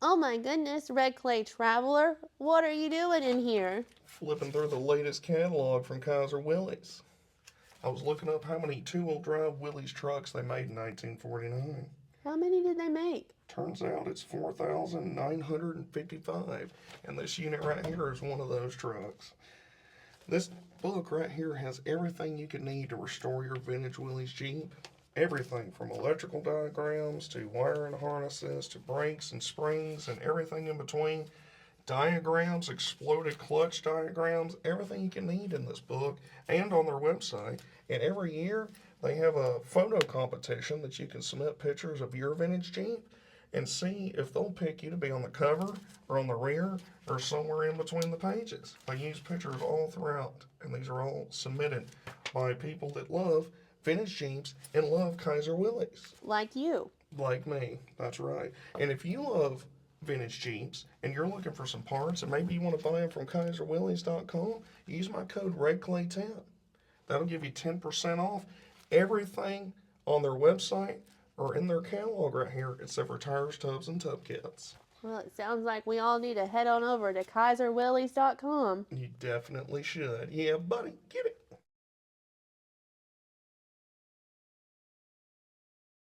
Oh my goodness, Red Clay Traveler, what are you doing in here? Flipping through the latest catalog from KaiserWillys. I was looking up how many two-wheel drive Willys trucks they made in 1949. How many did they make? Turns out it's 4,955, and this unit right here is one of those trucks. This book right here has everything you can need to restore your vintage Willys Jeep. Everything from electrical diagrams to wiring harnesses to brakes and springs and everything in between. Diagrams, exploded clutch diagrams, everything you can need in this book and on their website. And every year they have a photo competition that you can submit pictures of your vintage Jeep and see if they'll pick you to be on the cover or on the rear or somewhere in between the pages. They use pictures all throughout, and these are all submitted by people that love vintage Jeeps and love KaiserWillys. Like you. Like me, that's right. And if you love vintage Jeeps and you're looking for some parts and maybe you want to buy them from KaiserWillys.com, use my code RedClay10. That'll give you 10% off everything on their website or in their catalog right here, except for tires, tubs, and tub kits. Well, it sounds like we all need to head on over to KaiserWillys.com. You definitely should. Yeah, buddy, get it.